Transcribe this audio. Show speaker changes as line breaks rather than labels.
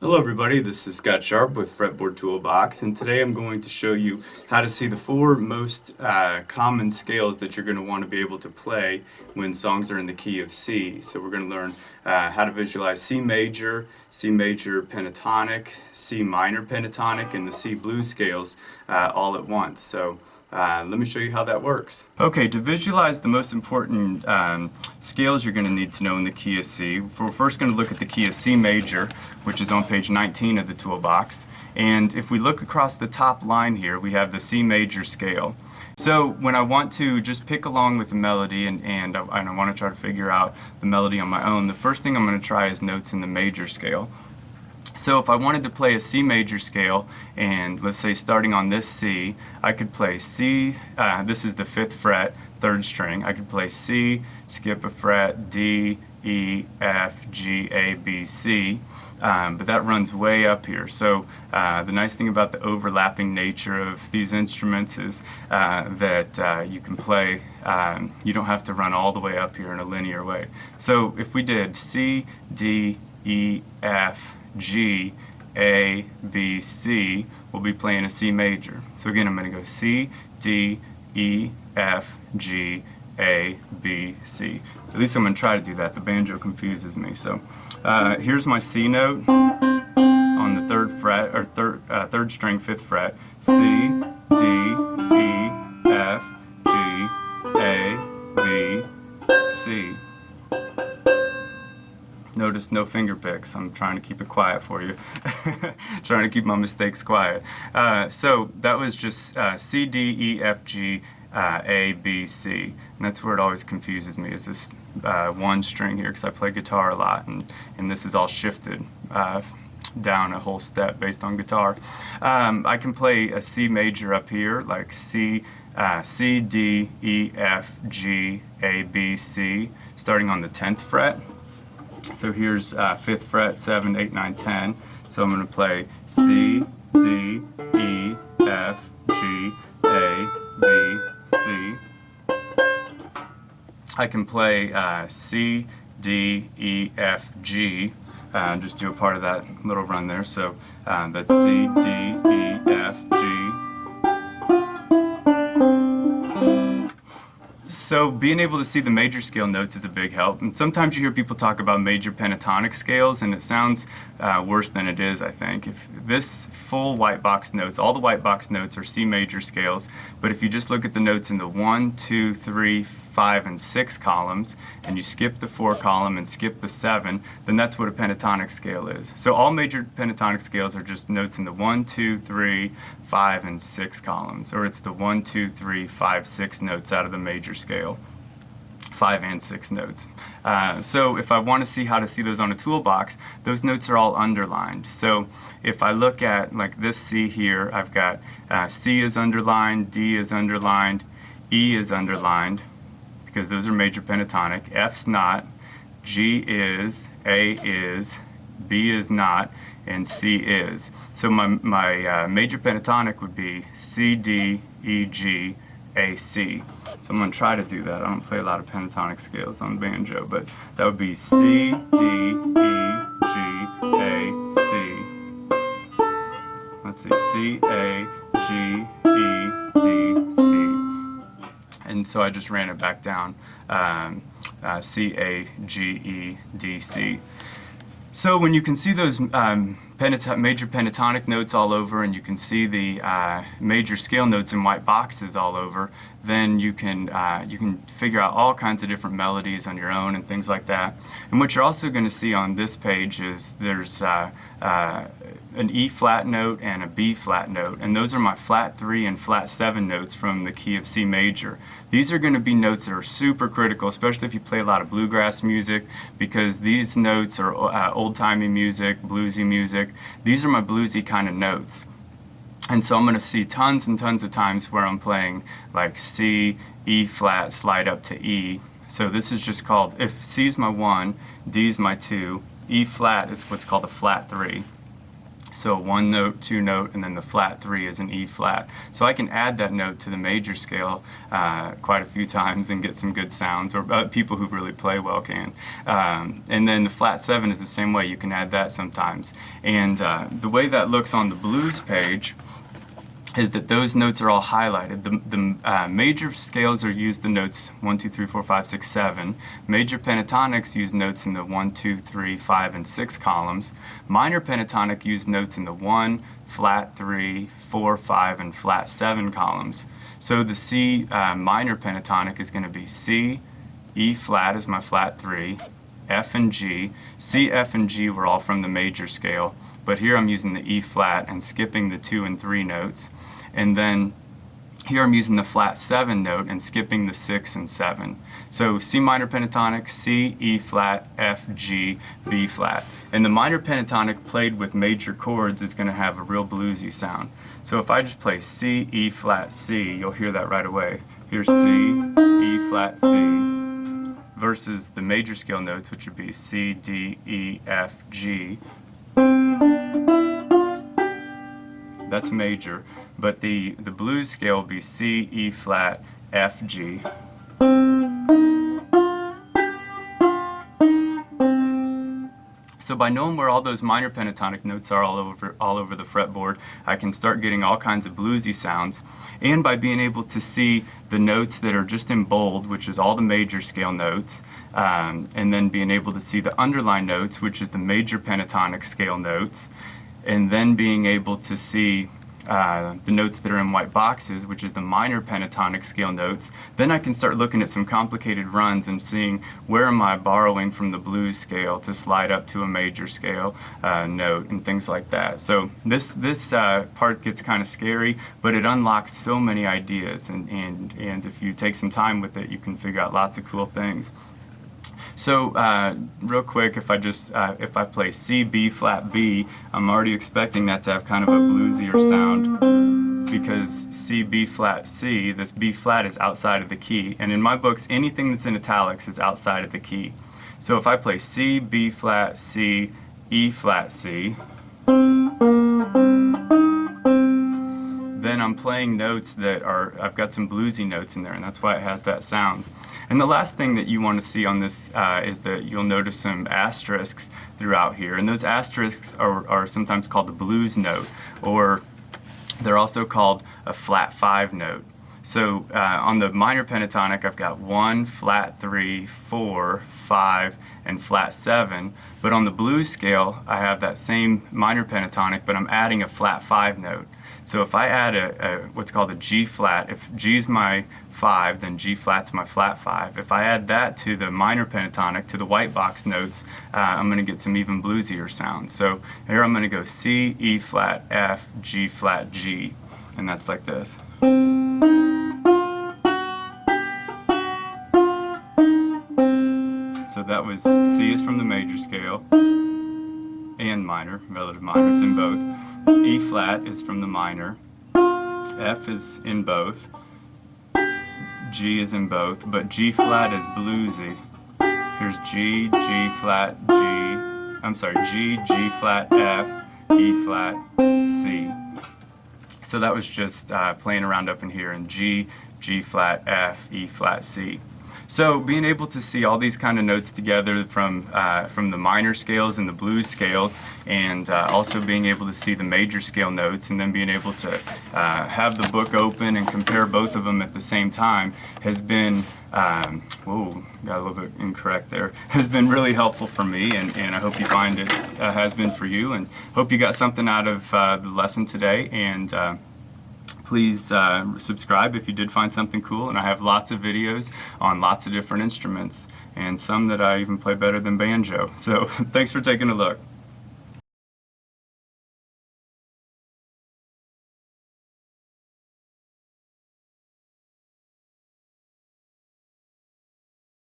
Hello everybody, this is Scott Sharp with Fretboard Toolbox, and today I'm going to show you how to see the four most common scales that you're going to want to be able to play when songs are in the key of C. So we're going to learn how to visualize C major pentatonic, C minor pentatonic, and the C blues scales all at once. So let me show you how that works. Okay, to visualize the most important scales you're going to need to know in the key of C, we're first going to look at the key of C major, which is on page 19 of the toolbox. And if we look across the top line here, we have the C major scale. So when I want to just pick along with the melody and I want to try to figure out the melody on my own, the first thing I'm going to try is notes in the major scale. So if I wanted to play a C major scale, and let's say starting on this C, I could play C, this is the 5th fret, 3rd string. I could play C, skip a fret, D, E, F, G, A, B, C, but that runs way up here. So the nice thing about the overlapping nature of these instruments is that you can play, you don't have to run all the way up here in a linear way. So if we did C, D, E, F, G, A, B, C, we'll be playing a C major. So again, I'm going to go C, D, E, F, G, A, B, C. At least I'm going to try to do that. The banjo confuses me. So here's my C note on the 3rd fret, or 3rd string, 5th fret. C, D, E, F, G, A, B, C. Notice no finger picks. I'm trying to keep it quiet for you. Trying to keep my mistakes quiet. So that was just C, D, E, F, G, A, B, C. And that's where it always confuses me, is this one string here, because I play guitar a lot, and this is all shifted down a whole step based on guitar. I can play a C major up here, like C, D, E, F, G, A, B, C, starting on the 10th fret. So here's 5th fret, 7, 8, 9, 10. So I'm going to play C, D, E, F, G, A, B, C. I can play C, D, E, F, G. Just do a part of that little run there. So that's C, D, E, F, G. So being able to see the major scale notes is a big help. And sometimes you hear people talk about major pentatonic scales, and it sounds worse than it is, I think. If this full white box notes, all the white box notes are C major scales, but if you just look at the notes in the 1, 2, 3, 5, and 6 columns, and you skip the 4 column and skip the 7, then that's what a pentatonic scale is. So all major pentatonic scales are just notes in the 1, 2, 3, 5, and 6 columns, or it's the 1, 2, 3, 5, 6 notes out of the major scale. 5 and 6 notes. So if I want to see how to see those on a toolbox, those notes are all underlined. So if I look at like this C here, I've got C is underlined, D is underlined, E is underlined, because those are major pentatonic. F's not, G is, A is, B is not, and C is. So my major pentatonic would be C, D, E, G, A, C. So I'm going to try to do that. I don't play a lot of pentatonic scales on banjo, but that would be C, D, E, G, A, C. Let's see, C, A, G, E, D, C. And so I just ran it back down, C, A, G, E, D, C. So when you can see those major pentatonic notes all over, and you can see the major scale notes in white boxes all over, then you can figure out all kinds of different melodies on your own and things like that. And what you're also going to see on this page is there's an E flat note and a B flat note, and those are my flat 3 and flat 7 notes from the key of C major. These are going to be notes that are super critical, especially if you play a lot of bluegrass music, because these notes are old-timey music, bluesy music. These are my bluesy kind of notes. And so I'm going to see tons and tons of times where I'm playing like C, E flat, slide up to E. So this is just called, if C is my 1, D is my 2, E flat is what's called a flat 3. So one note, two note, and then the flat 3 is an E flat. So I can add that note to the major scale quite a few times and get some good sounds, or people who really play well can. And then the flat 7 is the same way. You can add that sometimes. And the way that looks on the blues page is that those notes are all highlighted. The major scales are used the notes 1, 2, 3, 4, 5, 6, 7. Major pentatonics use notes in the 1, 2, 3, 5, and 6 columns. Minor pentatonic use notes in the 1, flat 3, 4, 5, and flat 7 columns. So the C minor pentatonic is going to be C, E flat is my flat 3, F and G. C, F, and G were all from the major scale, but here I'm using the E flat and skipping the 2 and 3 notes. And then here I'm using the flat 7 note and skipping the 6 and 7. So C minor pentatonic, C, E flat, F, G, B flat. And the minor pentatonic played with major chords is going to have a real bluesy sound. So if I just play C, E flat, C, you'll hear that right away. Here's C, E flat, C, versus the major scale notes, which would be C, D, E, F, G. That's major, but the blues scale will be C, E flat, F, G. So by knowing where all those minor pentatonic notes are all over the fretboard, I can start getting all kinds of bluesy sounds. And by being able to see the notes that are just in bold, which is all the major scale notes, and then being able to see the underlined notes, which is the major pentatonic scale notes, and then being able to see the notes that are in white boxes, which is the minor pentatonic scale notes, then I can start looking at some complicated runs and seeing where am I borrowing from the blues scale to slide up to a major scale note and things like that. So this part gets kind of scary, but it unlocks so many ideas, and if you take some time with it, you can figure out lots of cool things. So real quick, if I play C, B flat, B, I'm already expecting that to have kind of a bluesier sound, because C, B flat, C, this B flat is outside of the key, and in my books anything that's in italics is outside of the key. So if I play C, B flat, C, E flat, C, then I'm playing notes that I've got some bluesy notes in there, and that's why it has that sound. And the last thing that you want to see on this is that you'll notice some asterisks throughout here, and those asterisks are sometimes called the blues note, or they're also called a flat 5 note. So on the minor pentatonic, I've got 1, flat 3, 4, 5, and flat 7, but on the blues scale I have that same minor pentatonic, but I'm adding a flat 5 note. So if I add what's called a G flat, if G's my 5, then G flat's my flat 5. If I add that to the minor pentatonic, to the white box notes, I'm going to get some even bluesier sounds. So here I'm going to go C, E flat, F, G flat, G, and that's like this. So that was C is from the major scale, and minor, relative minor, it's in both. E flat is from the minor, F is in both, G is in both, but G flat is bluesy. Here's G, G flat, G, G flat, F, E flat, C. So that was just playing around up in here in G, G flat, F, E flat, C. So being able to see all these kind of notes together from the minor scales and the blues scales, and also being able to see the major scale notes, and then being able to have the book open and compare both of them at the same time has been, whoa, got a little bit incorrect there, has been really helpful for me, and I hope you find it has been for you, and hope you got something out of the lesson today. And please subscribe if you did find something cool, and I have lots of videos on lots of different instruments, and some that I even play better than banjo. So thanks for taking a look.